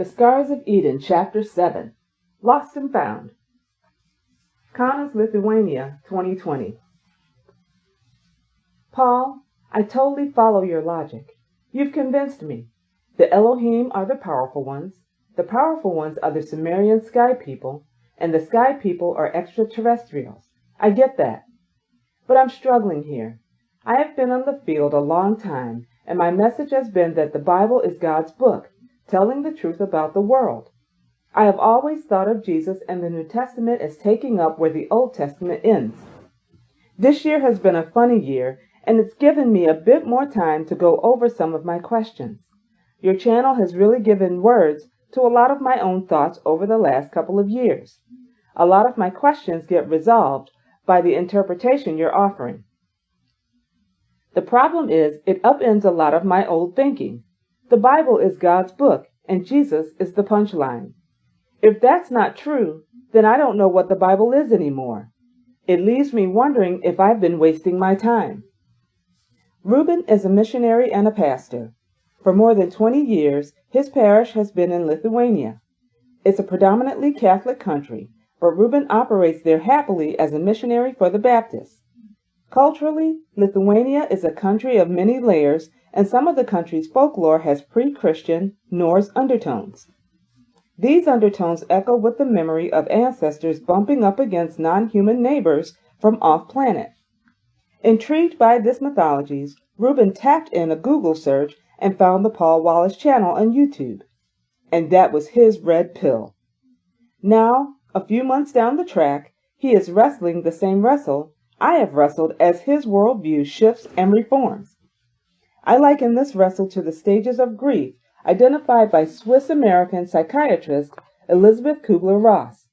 The Scars of Eden, Chapter 7. Lost and Found. Kaunas, Lithuania, 2020. Paul, I totally follow your logic. You've convinced me. The Elohim are the powerful ones. The powerful ones are the Sumerian sky people, and the sky people are extraterrestrials. I get that. But I'm struggling here. I have been on the field a long time, and my message has been that the Bible is God's book, telling the truth about the world. I have always thought of Jesus and the New Testament as taking up where the Old Testament ends. This year has been a funny year, and it's given me a bit more time to go over some of my questions. Your channel has really given words to a lot of my own thoughts over the last couple of years. A lot of my questions get resolved by the interpretation you're offering. The problem is it upends a lot of my old thinking. The Bible is God's book, and Jesus is the punchline. If that's not true, then I don't know what the Bible is anymore. It leaves me wondering if I've been wasting my time. Reuben is a missionary and a pastor. For more than 20 years, his parish has been in Lithuania. It's a predominantly Catholic country, but Reuben operates there happily as a missionary for the Baptists. Culturally, Lithuania is a country of many layers, and some of the country's folklore has pre-Christian Norse undertones. These undertones echo with the memory of ancestors bumping up against non-human neighbors from off-planet. Intrigued by this mythologies, Reuben tapped in a Google search and found the Paul Wallace channel on YouTube. And that was his red pill. Now, a few months down the track, he is wrestling the same wrestle I have wrestled as his worldview shifts and reforms. I liken this wrestle to the stages of grief identified by Swiss-American psychiatrist Elisabeth Kubler-Ross.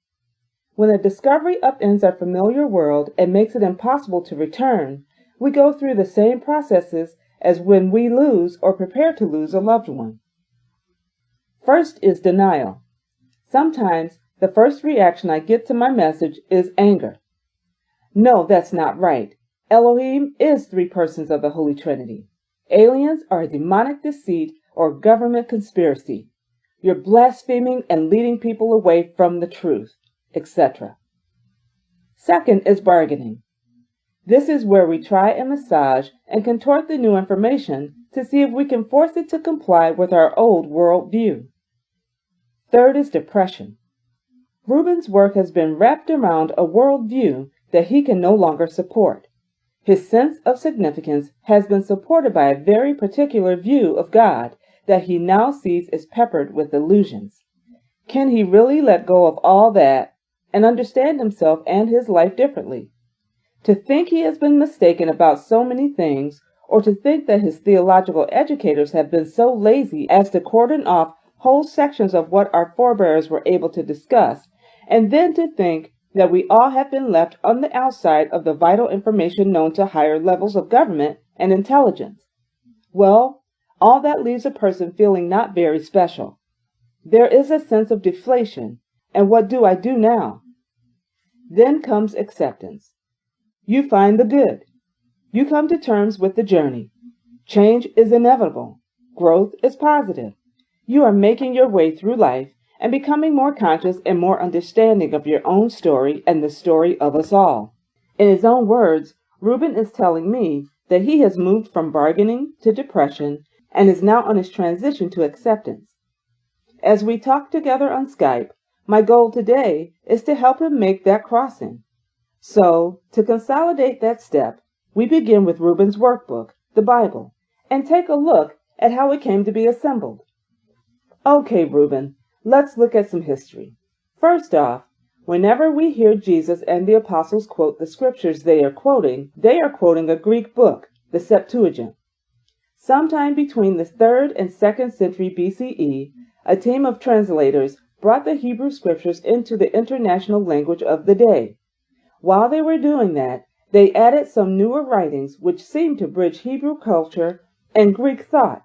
When a discovery upends our familiar world and makes it impossible to return, we go through the same processes as when we lose or prepare to lose a loved one. First is denial. Sometimes the first reaction I get to my message is anger. No, that's not right. Elohim is three persons of the Holy Trinity. Aliens are a demonic deceit or government conspiracy. You're blaspheming and leading people away from the truth, etc. Second is bargaining. This is where we try and massage and contort the new information to see if we can force it to comply with our old world view. Third is depression. Reuben's work has been wrapped around a world view that he can no longer support. His sense of significance has been supported by a very particular view of God that he now sees is peppered with illusions. Can he really let go of all that and understand himself and his life differently? To think he has been mistaken about so many things, or to think that his theological educators have been so lazy as to cordon off whole sections of what our forebears were able to discuss, and then to think that we all have been left on the outside of the vital information known to higher levels of government and intelligence. Well, all that leaves a person feeling not very special. There is a sense of deflation, and what do I do now? Then comes acceptance. You find the good. You come to terms with the journey. Change is inevitable. Growth is positive. You are making your way through life and becoming more conscious and more understanding of your own story and the story of us all. In his own words, Reuben is telling me that he has moved from bargaining to depression and is now on his transition to acceptance. As we talk together on Skype, my goal today is to help him make that crossing. So, to consolidate that step, we begin with Reuben's workbook, the Bible, and take a look at how it came to be assembled. Okay, Reuben, let's look at some history. First off, whenever we hear Jesus and the apostles quote the scriptures they are quoting a Greek book, the Septuagint. Sometime between the 3rd and 2nd century BCE, a team of translators brought the Hebrew scriptures into the international language of the day. While they were doing that, they added some newer writings which seemed to bridge Hebrew culture and Greek thought.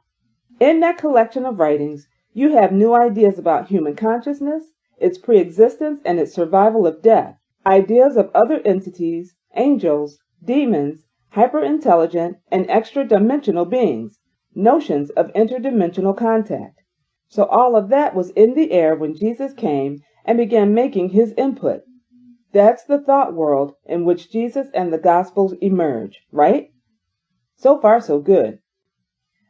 In that collection of writings, you have new ideas about human consciousness, its pre-existence and its survival of death, ideas of other entities, angels, demons, hyper-intelligent and extra-dimensional beings, notions of interdimensional contact. So all of that was in the air when Jesus came and began making his input. That's the thought world in which Jesus and the Gospels emerge, right? So far, so good.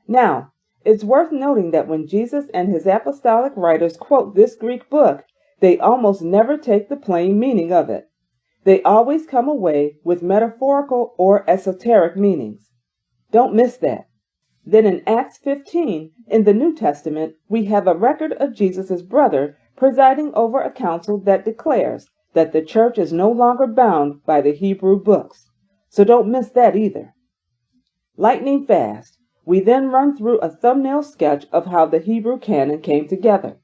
Now, it's worth noting that when Jesus and his apostolic writers quote this Greek book, they almost never take the plain meaning of it. They always come away with metaphorical or esoteric meanings. Don't miss that. Then in Acts 15, in the New Testament, we have a record of Jesus' brother presiding over a council that declares that the church is no longer bound by the Hebrew books. So don't miss that either. Lightning fast, we then run through a thumbnail sketch of how the Hebrew canon came together.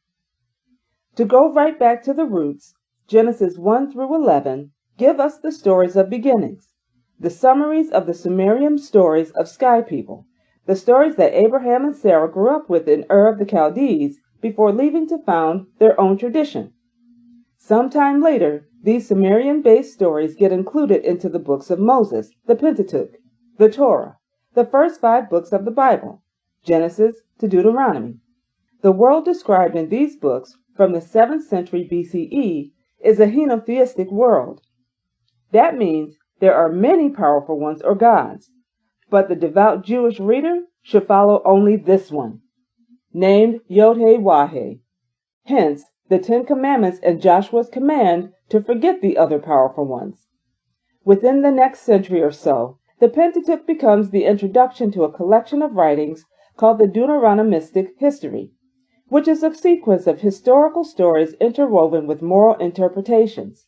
To go right back to the roots, Genesis 1 through 11 give us the stories of beginnings, the summaries of the Sumerian stories of sky people, the stories that Abraham and Sarah grew up with in Ur of the Chaldees before leaving to found their own tradition. Sometime later, these Sumerian-based stories get included into the books of Moses, the Pentateuch, the Torah, the first 5 books of the Bible, Genesis to Deuteronomy. The world described in these books from the 7th century BCE is a henotheistic world. That means there are many powerful ones or gods, but the devout Jewish reader should follow only this one, named Yod-Heh-Wah-Heh. Hence, the 10 Commandments and Joshua's command to forget the other powerful ones. Within the next century or so, the Pentateuch becomes the introduction to a collection of writings called the Deuteronomistic history, which is a sequence of historical stories interwoven with moral interpretations.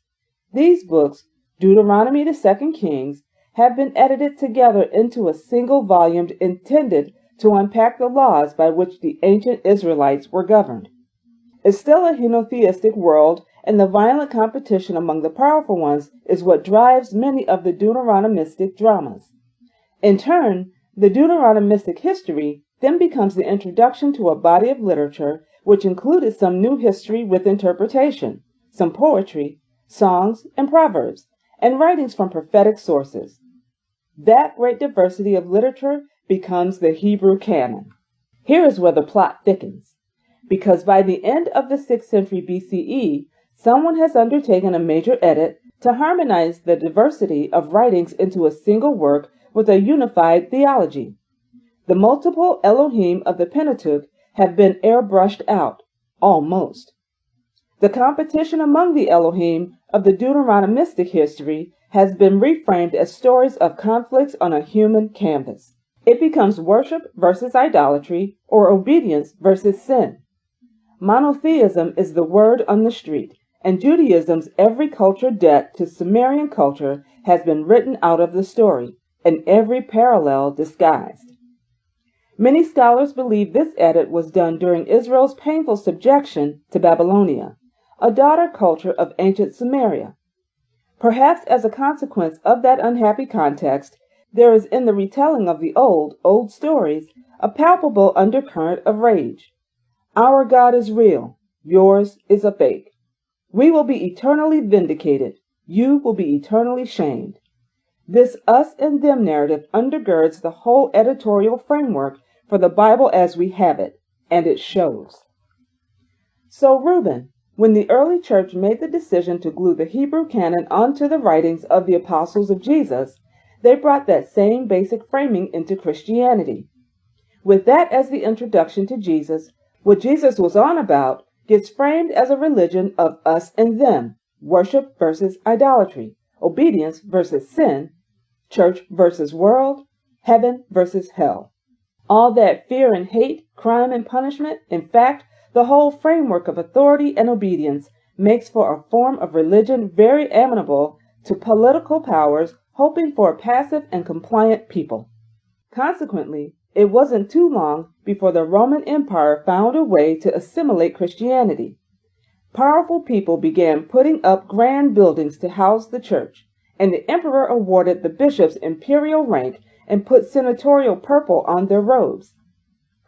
These books, Deuteronomy to 2 Kings, have been edited together into a single volume intended to unpack the laws by which the ancient Israelites were governed. It's still a henotheistic world, and the violent competition among the powerful ones is what drives many of the Deuteronomistic dramas. In turn, the Deuteronomistic history then becomes the introduction to a body of literature which included some new history with interpretation, some poetry, songs, and proverbs, and writings from prophetic sources. That great diversity of literature becomes the Hebrew canon. Here is where the plot thickens, because by the end of the 6th century BCE, someone has undertaken a major edit to harmonize the diversity of writings into a single work with a unified theology. The multiple Elohim of the Pentateuch have been airbrushed out, almost. The competition among the Elohim of the Deuteronomistic history has been reframed as stories of conflicts on a human canvas. It becomes worship versus idolatry, or obedience versus sin. Monotheism is the word on the street, and Judaism's every culture debt to Sumerian culture has been written out of the story, and every parallel disguised. Many scholars believe this edit was done during Israel's painful subjection to Babylonia, a daughter culture of ancient Sumeria. Perhaps as a consequence of that unhappy context, there is in the retelling of the old stories, a palpable undercurrent of rage. Our God is real, yours is a fake. We will be eternally vindicated, you will be eternally shamed. This us and them narrative undergirds the whole editorial framework for the Bible as we have it, and it shows. So Reuben, when the early church made the decision to glue the Hebrew canon onto the writings of the apostles of Jesus, they brought that same basic framing into Christianity. With that as the introduction to Jesus, what Jesus was on about gets framed as a religion of us and them, worship versus idolatry, obedience versus sin, church versus world, heaven versus hell. All that fear and hate, crime and punishment, in fact, the whole framework of authority and obedience makes for a form of religion very amenable to political powers hoping for a passive and compliant people. Consequently, it wasn't too long before the Roman Empire found a way to assimilate Christianity. Powerful people began putting up grand buildings to house the church, and the emperor awarded the bishops imperial rank and put senatorial purple on their robes.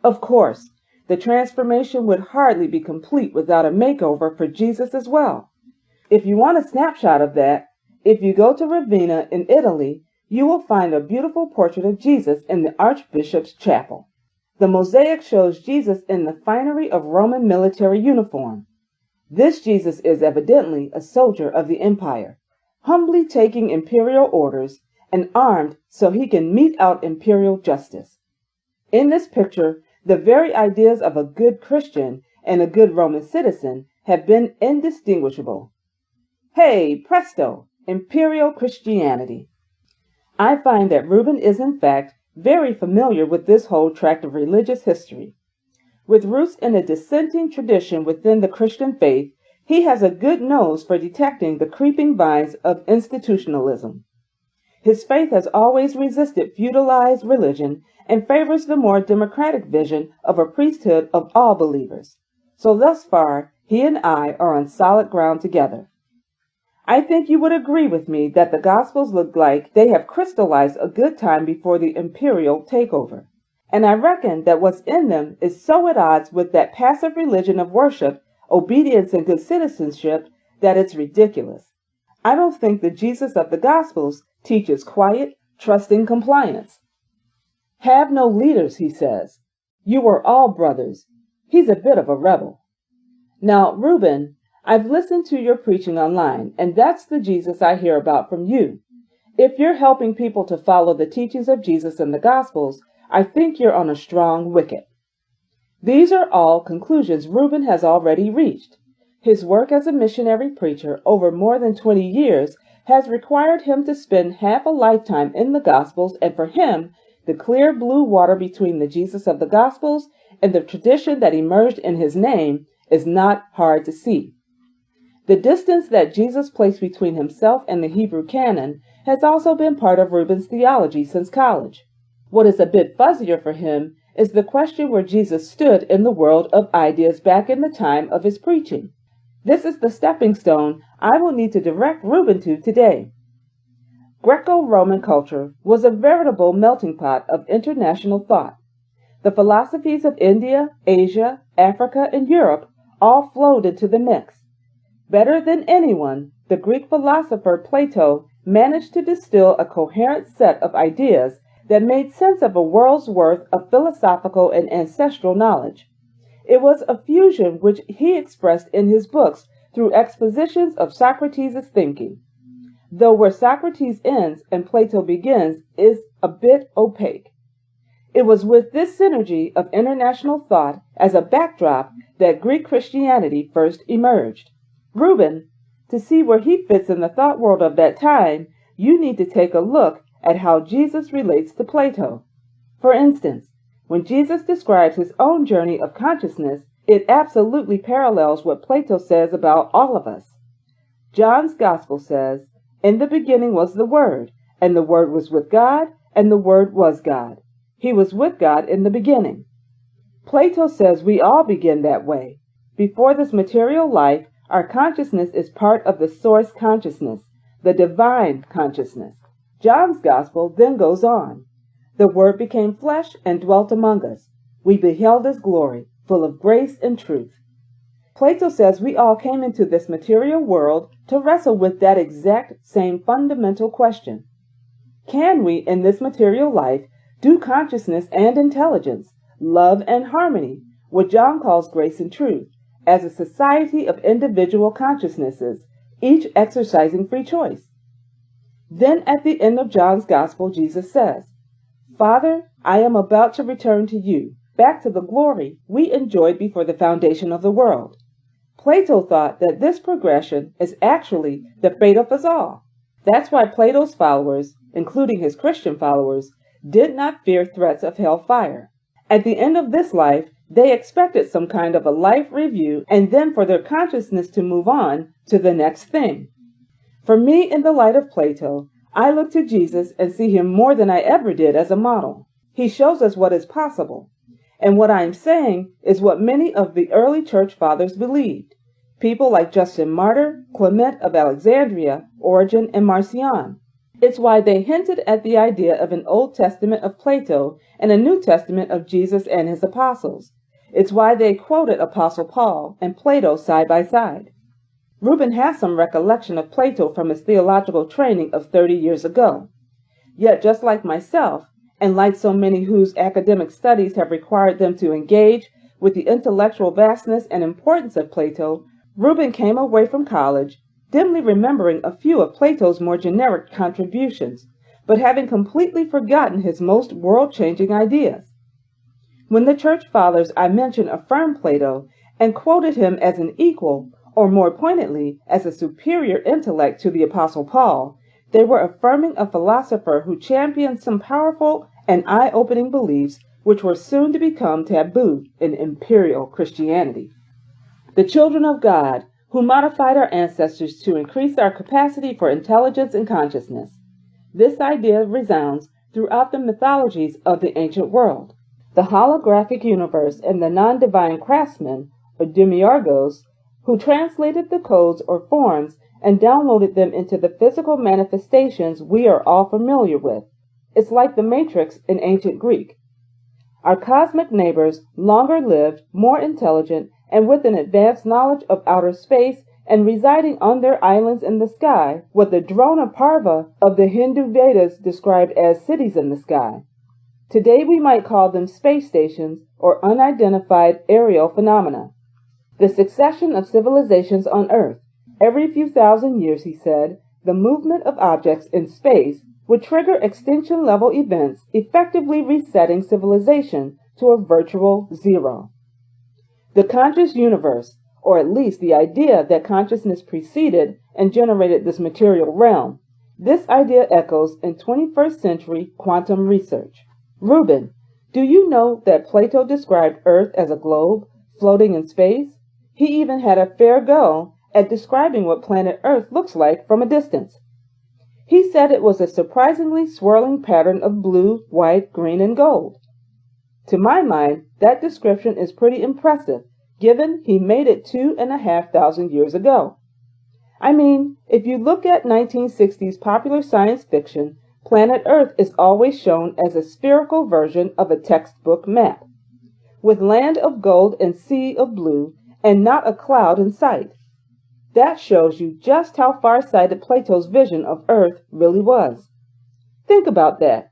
Of course, the transformation would hardly be complete without a makeover for Jesus as well. If you want a snapshot of that, if you go to Ravenna in Italy, you will find a beautiful portrait of Jesus in the Archbishop's chapel. The mosaic shows Jesus in the finery of Roman military uniform. This Jesus is evidently a soldier of the empire, humbly taking imperial orders and armed so he can mete out imperial justice. In this picture, the very ideas of a good Christian and a good Roman citizen have been indistinguishable. Hey, presto, imperial Christianity! I find that Reuben is in fact very familiar with this whole tract of religious history. With roots in a dissenting tradition within the Christian faith, he has a good nose for detecting the creeping vines of institutionalism. His faith has always resisted feudalized religion and favors the more democratic vision of a priesthood of all believers. So thus far, he and I are on solid ground together. I think you would agree with me that the Gospels look like they have crystallized a good time before the imperial takeover. And I reckon that what's in them is so at odds with that passive religion of worship, obedience, and good citizenship that it's ridiculous. I don't think the Jesus of the Gospels teaches quiet, trusting compliance. Have no leaders, he says. You are all brothers. He's a bit of a rebel. Now, Reuben, I've listened to your preaching online, and that's the Jesus I hear about from you. If you're helping people to follow the teachings of Jesus in the Gospels, I think you're on a strong wicket. These are all conclusions Reuben has already reached. His work as a missionary preacher over more than 20 years has required him to spend half a lifetime in the Gospels, and for him, the clear blue water between the Jesus of the Gospels and the tradition that emerged in his name is not hard to see. The distance that Jesus placed between himself and the Hebrew canon has also been part of Reuben's theology since college. What is a bit fuzzier for him is the question where Jesus stood in the world of ideas back in the time of his preaching. This is the stepping stone I will need to direct Reuben to today. Greco-Roman culture was a veritable melting pot of international thought. The philosophies of India, Asia, Africa, and Europe all flowed into the mix. Better than anyone, the Greek philosopher Plato managed to distill a coherent set of ideas that made sense of a world's worth of philosophical and ancestral knowledge. It was a fusion which he expressed in his books through expositions of Socrates' thinking, though where Socrates ends and Plato begins is a bit opaque. It was with this synergy of international thought as a backdrop that Greek Christianity first emerged. Reuben, to see where he fits in the thought world of that time, you need to take a look at how Jesus relates to Plato. For instance, when Jesus describes his own journey of consciousness, it absolutely parallels what Plato says about all of us. John's Gospel says, "In the beginning was the Word, and the Word was with God, and the Word was God. He was with God in the beginning." Plato says we all begin that way. Before this material life, our consciousness is part of the source consciousness, the divine consciousness. John's Gospel then goes on. The Word became flesh and dwelt among us. We beheld his glory, full of grace and truth. Plato says we all came into this material world to wrestle with that exact same fundamental question. Can we, in this material life, do consciousness and intelligence, love and harmony, what John calls grace and truth, as a society of individual consciousnesses, each exercising free choice? Then at the end of John's Gospel, Jesus says, "Father, I am about to return to you, back to the glory we enjoyed before the foundation of the world." Plato thought that this progression is actually the fate of us all. That's why Plato's followers, including his Christian followers, did not fear threats of hellfire. At the end of this life, they expected some kind of a life review and then for their consciousness to move on to the next thing. For me, in the light of Plato, I look to Jesus and see him more than I ever did as a model. He shows us what is possible. And what I am saying is what many of the early church fathers believed. People like Justin Martyr, Clement of Alexandria, Origen, and Marcion. It's why they hinted at the idea of an Old Testament of Plato and a New Testament of Jesus and his apostles. It's why they quoted Apostle Paul and Plato side by side. Reuben has some recollection of Plato from his theological training of 30 years ago. Yet, just like myself, And like so many whose academic studies have required them to engage with the intellectual vastness and importance of Plato, Reuben came away from college dimly remembering a few of Plato's more generic contributions, but having completely forgotten his most world-changing ideas. When the church fathers I mentioned affirmed Plato and quoted him as an equal, or more pointedly, as a superior intellect to the Apostle Paul, they were affirming a philosopher who championed some powerful and eye-opening beliefs which were soon to become taboo in imperial Christianity. The children of God, who modified our ancestors to increase our capacity for intelligence and consciousness. This idea resounds throughout the mythologies of the ancient world. The holographic universe and the non-divine craftsman, or demiurgos, who translated the codes or forms and downloaded them into the physical manifestations we are all familiar with. It's like the Matrix in ancient Greek. Our cosmic neighbors, longer lived, more intelligent, and with an advanced knowledge of outer space and residing on their islands in the sky, what the Drona Parva of the Hindu Vedas described as cities in the sky. Today we might call them space stations or unidentified aerial phenomena. The succession of civilizations on Earth. Every few thousand years, he said, the movement of objects in space would trigger extinction-level events, effectively resetting civilization to a virtual zero. The conscious universe, or at least the idea that consciousness preceded and generated this material realm, this idea echoes in 21st century quantum research. Reuben, do you know that Plato described Earth as a globe floating in space? He even had a fair go at describing what planet Earth looks like from a distance. He said it was a surprisingly swirling pattern of blue, white, green, and gold. To my mind, that description is pretty impressive, given he made it 2,500 years ago. I mean, if you look at 1960s popular science fiction, planet Earth is always shown as a spherical version of a textbook map, with land of gold and sea of blue, and not a cloud in sight. That shows you just how far-sighted Plato's vision of Earth really was. Think about that.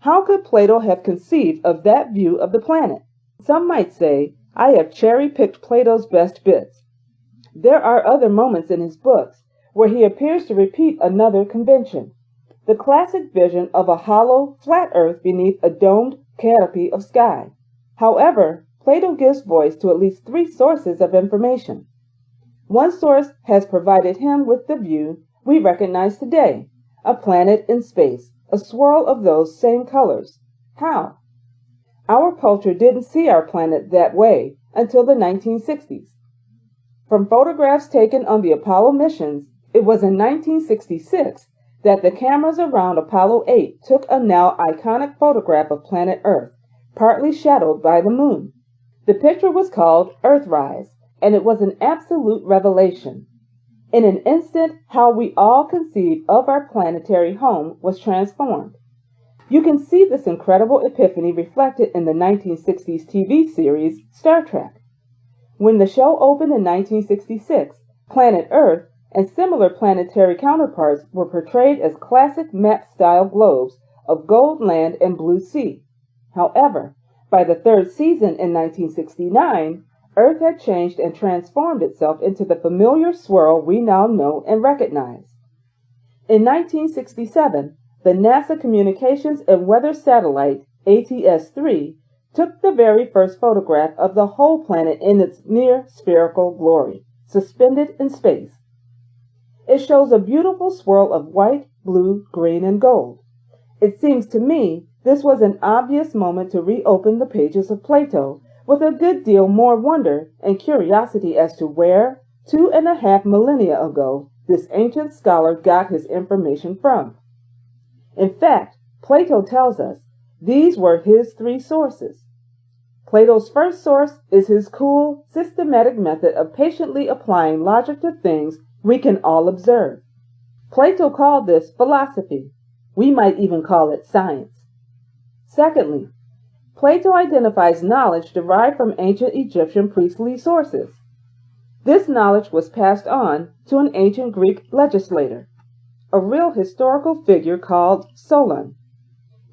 How could Plato have conceived of that view of the planet? Some might say, I have cherry-picked Plato's best bits. There are other moments in his books where he appears to repeat another convention, the classic vision of a hollow, flat Earth beneath a domed canopy of sky. However, Plato gives voice to at least 3 sources of information. One source has provided him with the view we recognize today, a planet in space, a swirl of those same colors. How? Our culture didn't see our planet that way until the 1960s. From photographs taken on the Apollo missions, it was in 1966 that the cameras around Apollo 8 took a now iconic photograph of planet Earth, partly shadowed by the moon. The picture was called Earthrise, and it was an absolute revelation. In an instant, how we all conceived of our planetary home was transformed. You can see this incredible epiphany reflected in the 1960s TV series Star Trek. When the show opened in 1966, planet Earth and similar planetary counterparts were portrayed as classic map-style globes of gold land and blue sea. However, by the 3rd season in 1969, Earth had changed and transformed itself into the familiar swirl we now know and recognize. In 1967, the NASA Communications and Weather Satellite, ATS-3, took the very first photograph of the whole planet in its near spherical glory, suspended in space. It shows a beautiful swirl of white, blue, green, and gold. It seems to me this was an obvious moment to reopen the pages of Plato with a good deal more wonder and curiosity as to where, 2.5 millennia ago, this ancient scholar got his information from. In fact, Plato tells us these were his 3 sources. Plato's first source is his cool, systematic method of patiently applying logic to things we can all observe. Plato called this philosophy. We might even call it science. Secondly, Plato identifies knowledge derived from ancient Egyptian priestly sources. This knowledge was passed on to an ancient Greek legislator, a real historical figure called Solon.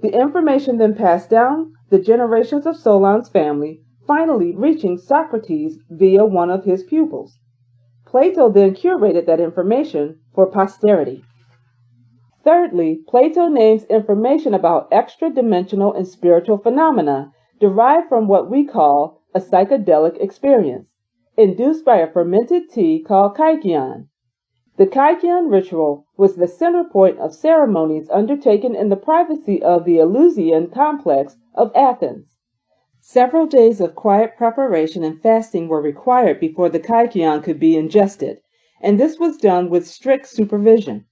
The information then passed down the generations of Solon's family, finally reaching Socrates via one of his pupils. Plato then curated that information for posterity. Thirdly, Plato names information about extra-dimensional and spiritual phenomena derived from what we call a psychedelic experience, induced by a fermented tea called kykeon. The kykeon ritual was the center point of ceremonies undertaken in the privacy of the Eleusinian complex of Athens. Several days of quiet preparation and fasting were required before the kykeon could be ingested, and this was done with strict supervision.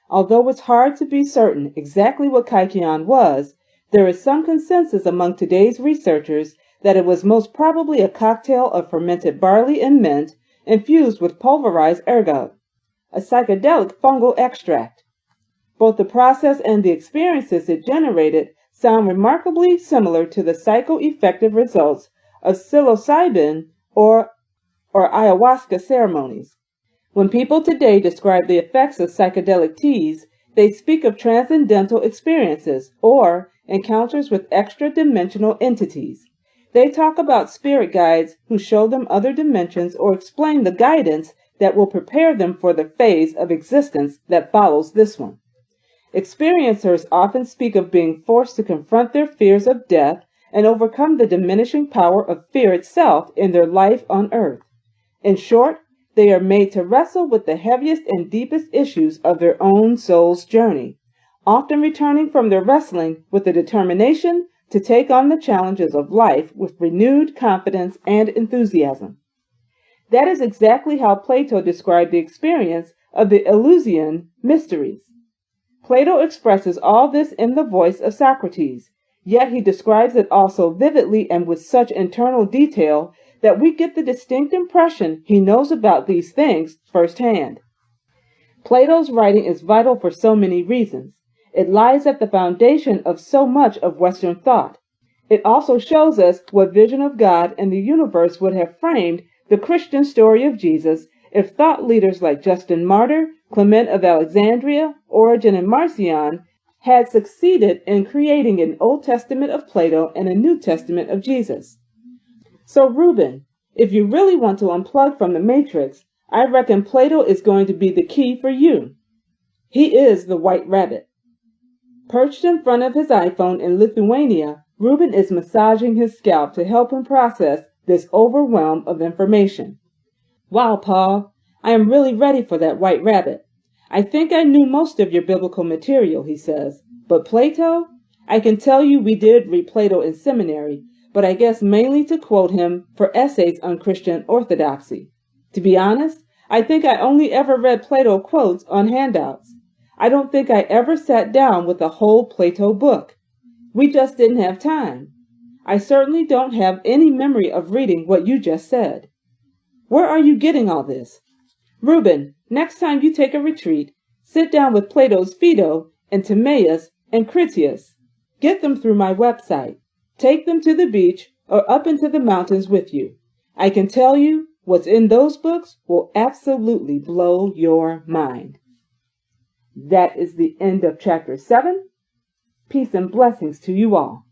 Although it's hard to be certain exactly what kykeon was, there is some consensus among today's researchers that it was most probably a cocktail of fermented barley and mint infused with pulverized ergot, a psychedelic fungal extract. Both the process and the experiences it generated sound remarkably similar to the psychoeffective results of psilocybin or ayahuasca ceremonies. When people today describe the effects of psychedelic teas, they speak of transcendental experiences or encounters with extra-dimensional entities. They talk about spirit guides who show them other dimensions or explain the guidance that will prepare them for the phase of existence that follows this one. Experiencers often speak of being forced to confront their fears of death and overcome the diminishing power of fear itself in their life on earth. In short, they are made to wrestle with the heaviest and deepest issues of their own soul's journey, often returning from their wrestling with the determination to take on the challenges of life with renewed confidence and enthusiasm. That is exactly how Plato described the experience of the Eleusinian mysteries. Plato expresses all this in the voice of Socrates, yet he describes it also vividly and with such internal detail that we get the distinct impression he knows about these things firsthand. Plato's writing is vital for so many reasons. It lies at the foundation of so much of Western thought. It also shows us what vision of God and the universe would have framed the Christian story of Jesus if thought leaders like Justin Martyr, Clement of Alexandria, Origen, and Marcion had succeeded in creating an Old Testament of Plato and a New Testament of Jesus. So, Reuben, if you really want to unplug from the matrix, I reckon Plato is going to be the key for you. He is the White Rabbit. Perched in front of his iPhone in Lithuania, Reuben is massaging his scalp to help him process this overwhelm of information. Wow, Paul, I am really ready for that White Rabbit. I think I knew most of your biblical material, he says, but Plato? I can tell you we did read Plato in seminary, but I guess mainly to quote him for essays on Christian orthodoxy. To be honest, I think I only ever read Plato quotes on handouts. I don't think I ever sat down with a whole Plato book. We just didn't have time. I certainly don't have any memory of reading what you just said. Where are you getting all this? Reuben, next time you take a retreat, sit down with Plato's Phaedo and Timaeus and Critias. Get them through my website. Take them to the beach or up into the mountains with you. I can tell you what's in those books will absolutely blow your mind. That is the end of chapter 7. Peace and blessings to you all.